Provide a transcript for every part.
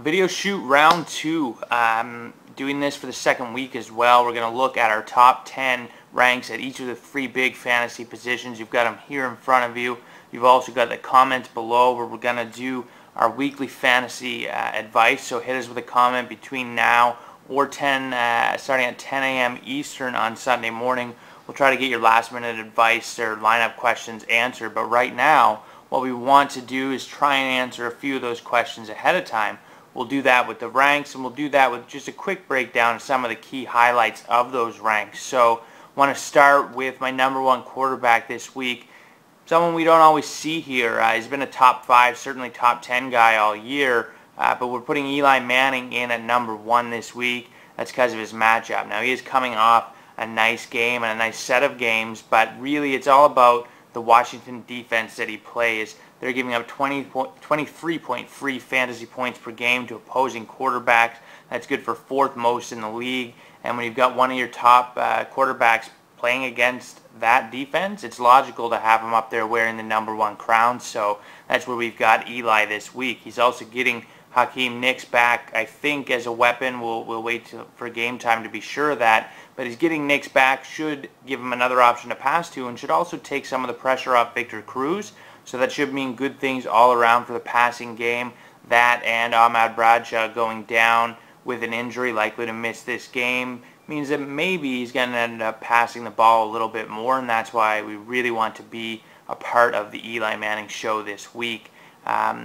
Video shoot round 2. Doing this for the second week as well. We're going to look at our top 10 ranks at each of the 3 big fantasy positions. You've got them here in front of you. You've also got the comments below where we're going to do our weekly fantasy advice. So hit us with a comment between now or starting at 10 a.m. Eastern on Sunday morning. We'll try to get your last minute advice or lineup questions answered. But right now, what we want to do is try and answer a few of those questions ahead of time. We'll do that with the ranks, and we'll do that with just a quick breakdown of some of the key highlights of those ranks. So I want to start with my number 1 quarterback this week. Someone we don't always see here. He's been a top 5, certainly top 10 guy all year, but we're putting Eli Manning in at number 1 this week. That's because of his matchup. Now, he is coming off a nice game and a nice set of games, but really it's all about the Washington defense that he plays. They're giving up 23.3 fantasy points per game to opposing quarterbacks. That's good for 4th most in the league. And when you've got one of your top quarterbacks playing against that defense, it's logical to have him up there wearing the number 1 crown. So that's where we've got Eli this week. He's also getting Hakeem Nicks back, I think, as a weapon. We'll wait for game time to be sure of that. But he's getting Nicks back should give him another option to pass to, and should also take some of the pressure off Victor Cruz. So that should mean good things all around for the passing game. That and Ahmad Bradshaw going down with an injury, likely to miss this game, means that maybe he's going to end up passing the ball a little bit more, and that's why we really want to be a part of the Eli Manning show this week.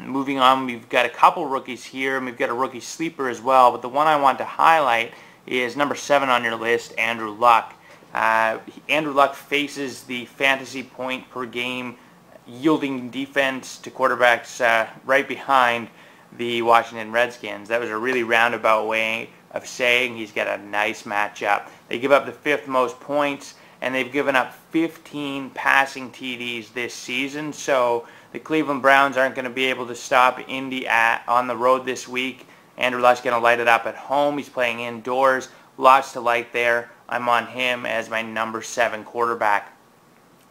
Moving on, we've got a couple rookies here, and we've got a rookie sleeper as well, but the one I want to highlight is number 7 on your list, Andrew Luck. Andrew Luck faces the fantasy point per game yielding defense to quarterbacks right behind the Washington Redskins. That was a really roundabout way of saying he's got a nice matchup. They give up the 5th most points, and they've given up 15 passing TDs this season. So the Cleveland Browns aren't going to be able to stop Indy on the road this week. Andrew Luck's going to light it up at home. He's playing indoors. Lots to like there. I'm on him as my number 7 quarterback.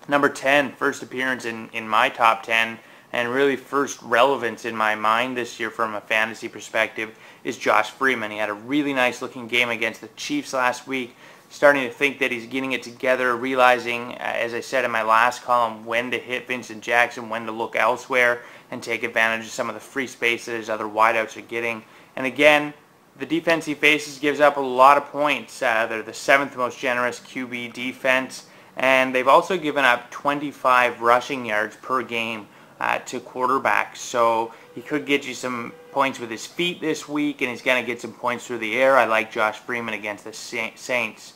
Number 10, first appearance in my top 10, and really first relevance in my mind this year from a fantasy perspective, is Josh Freeman. He had a really nice looking game against the Chiefs last week. Starting to think that he's getting it together, realizing, as I said in my last column, when to hit Vincent Jackson, when to look elsewhere, and take advantage of some of the free space that his other wideouts are getting. And again, the defense he faces gives up a lot of points. They're the 7th most generous QB defense, and they've also given up 25 rushing yards per game to quarterbacks. So he could get you some points with his feet this week, and he's going to get some points through the air. I like Josh Freeman against the Saints.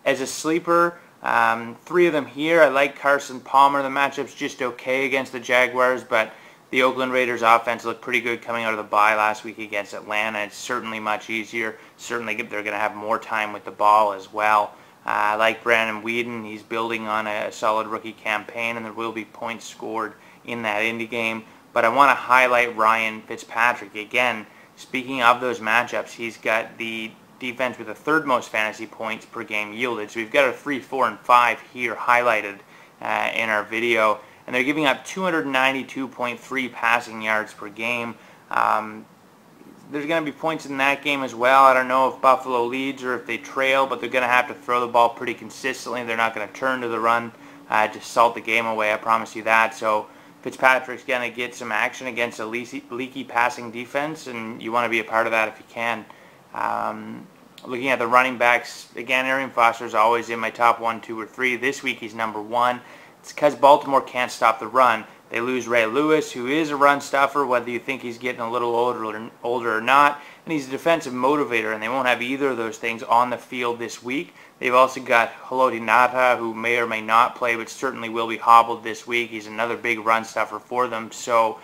As a sleeper, 3 of them here. I like Carson Palmer. The matchup's just okay against the Jaguars, but the Oakland Raiders offense looked pretty good coming out of the bye last week against Atlanta. It's certainly much easier. Certainly they're going to have more time with the ball as well. I like Brandon Weeden. He's building on a solid rookie campaign, and there will be points scored in that Indy game. But I want to highlight Ryan Fitzpatrick. Again, speaking of those matchups, he's got the defense with the 3rd most fantasy points per game yielded. So we've got our 3, 4, and 5 here highlighted in our video. And they're giving up 292.3 passing yards per game. There's going to be points in that game as well. I don't know if Buffalo leads or if they trail, but they're going to have to throw the ball pretty consistently. They're not going to turn to the run to salt the game away, I promise you that. So Fitzpatrick's going to get some action against a leaky passing defense, and you want to be a part of that if you can. Looking at the running backs, again, Arian Foster is always in my top 1, 2, or 3. This week he's number 1. It's because Baltimore can't stop the run. They lose Ray Lewis, who is a run stuffer, whether you think he's getting a little older or not. And he's a defensive motivator, and they won't have either of those things on the field this week. They've also got Haloti Ngata, who may or may not play, but certainly will be hobbled this week. He's another big run stuffer for them. So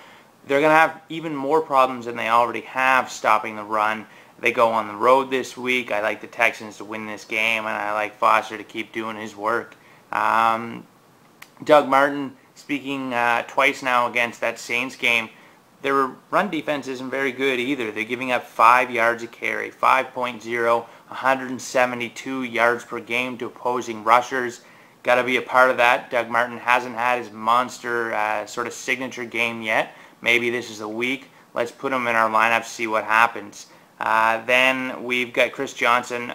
they're going to have even more problems than they already have stopping the run. They go on the road this week. I like the Texans to win this game, and I like Foster to keep doing his work. Doug Martin, speaking twice now against that Saints game, their run defense isn't very good either. They're giving up 5 yards a carry, 5.0, 172 yards per game to opposing rushers. Got to be a part of that. Doug Martin hasn't had his monster sort of signature game yet. Maybe this is a week. let's put him in our lineup, see what happens. Then we've got Chris Johnson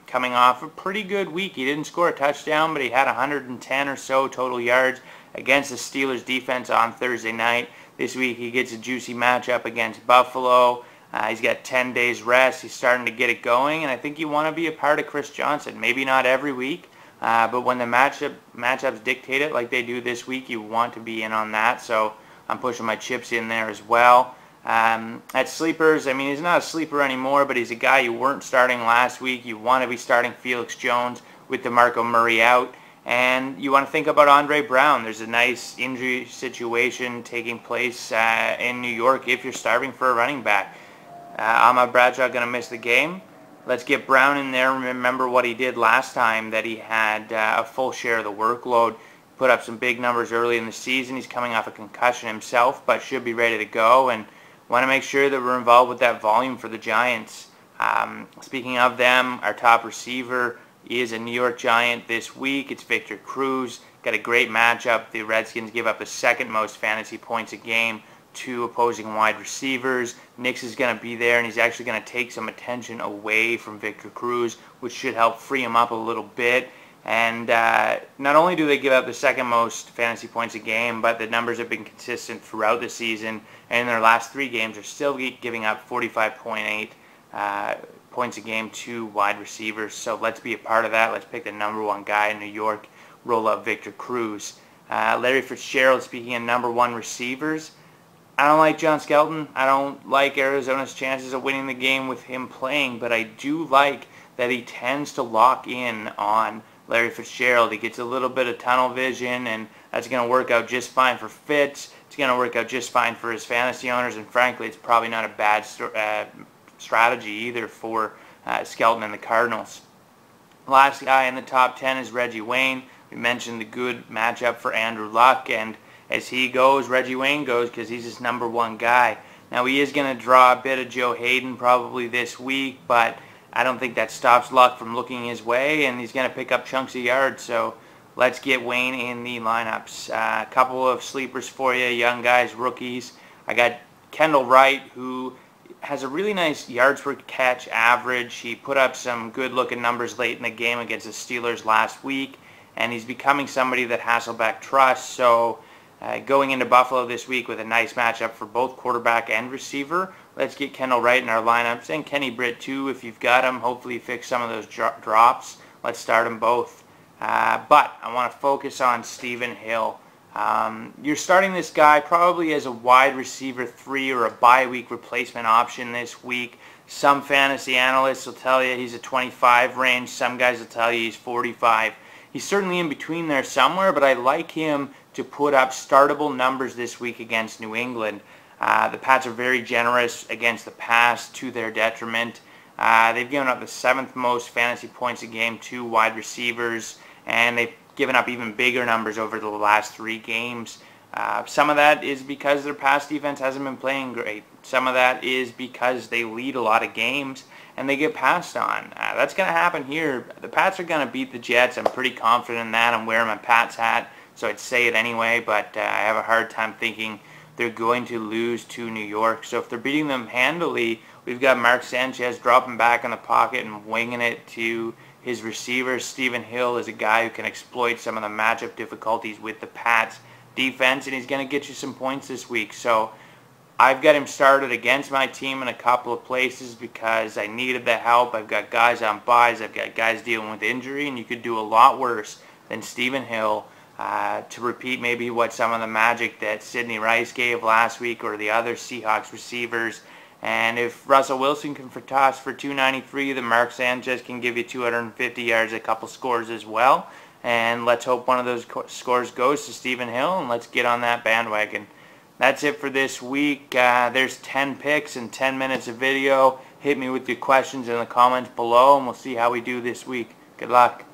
coming off a pretty good week. He didn't score a touchdown, but he had 110 or so total yards against the Steelers defense on Thursday night. This week he gets a juicy matchup against Buffalo. He's got 10 days rest. He's starting to get it going, and I think you want to be a part of Chris Johnson. Maybe not every week, but when the matchups dictate it like they do this week, you want to be in on that. So I'm pushing my chips in there as well. At sleepers, I mean, he's not a sleeper anymore, but he's a guy you weren't starting last week. You want to be starting Felix Jones with DeMarco Murray out. And you want to think about Andre Brown. There's a nice injury situation taking place in New York if you're starving for a running back. Ahmad Bradshaw going to miss the game. Let's get Brown in there. Remember what he did last time, that he had a full share of the workload. Put up some big numbers early in the season. He's coming off a concussion himself, but should be ready to go. And want to make sure that we're involved with that volume for the Giants. Speaking of them, our top receiver is a New York Giant this week. It's Victor Cruz. Got a great matchup. The Redskins give up the second most fantasy points a game to opposing wide receivers. Nix is going to be there, and he's actually going to take some attention away from Victor Cruz, which should help free him up a little bit. And not only do they give up the second most fantasy points a game, but the numbers have been consistent throughout the season. And in their last 3 games, are still giving up 45.8 points a game to wide receivers. So let's be a part of that. Let's pick the #1 guy in New York, roll up Victor Cruz. Larry Fitzgerald, speaking of #1 receivers, I don't like John Skelton. I don't like Arizona's chances of winning the game with him playing, but I do like that he tends to lock in on Larry Fitzgerald. He gets a little bit of tunnel vision, and that's going to work out just fine for Fitz. It's going to work out just fine for his fantasy owners, and frankly, it's probably not a bad strategy either for Skelton and the Cardinals. Last guy in the top 10 is Reggie Wayne. We mentioned the good matchup for Andrew Luck, and as he goes, Reggie Wayne goes because he's his #1 guy. Now, he is going to draw a bit of Joe Hayden probably this week, but I don't think that stops Luck from looking his way, and he's going to pick up chunks of yards. So let's get Wayne in the lineups. A couple of sleepers for you, young guys, rookies. I got Kendall Wright, who has a really nice yards per catch average. He put up some good-looking numbers late in the game against the Steelers last week, and he's becoming somebody that Hasselbeck trusts. So going into Buffalo this week with a nice matchup for both quarterback and receiver, let's get Kendall Wright in our lineups, and Kenny Britt too if you've got him. Hopefully fix some of those drops. Let's start them both. But I want to focus on Stephen Hill. You're starting this guy probably as a wide receiver 3 or a bye week replacement option this week. Some fantasy analysts will tell you he's a 25 range. Some guys will tell you he's 45. He's certainly in between there somewhere, but I like him to put up startable numbers this week against New England. The Pats are very generous against the pass to their detriment. They've given up the 7th most fantasy points a game to wide receivers, and they've given up even bigger numbers over the last 3 games. Some of that is because their pass defense hasn't been playing great. Some of that is because they lead a lot of games and they get passed on. That's going to happen here. The Pats are going to beat the Jets. I'm pretty confident in that. I'm wearing my Pats hat, so I'd say it anyway, but I have a hard time thinking they're going to lose to New York. So if they're beating them handily, we've got Mark Sanchez dropping back in the pocket and winging it to his receivers. Stephen Hill is a guy who can exploit some of the matchup difficulties with the Pats defense, and he's going to get you some points this week. So I've got him started against my team in a couple of places because I needed the help. I've got guys on buys. I've got guys dealing with injury, and you could do a lot worse than Stephen Hill to repeat maybe what some of the magic that Sidney Rice gave last week or the other Seahawks receivers. And if Russell Wilson can toss for 293, then Mark Sanchez can give you 250 yards, a couple scores as well. And let's hope one of those scores goes to Stephen Hill, and let's get on that bandwagon. That's it for this week. There's 10 picks and 10 minutes of video. Hit me with your questions in the comments below, and we'll see how we do this week. Good luck.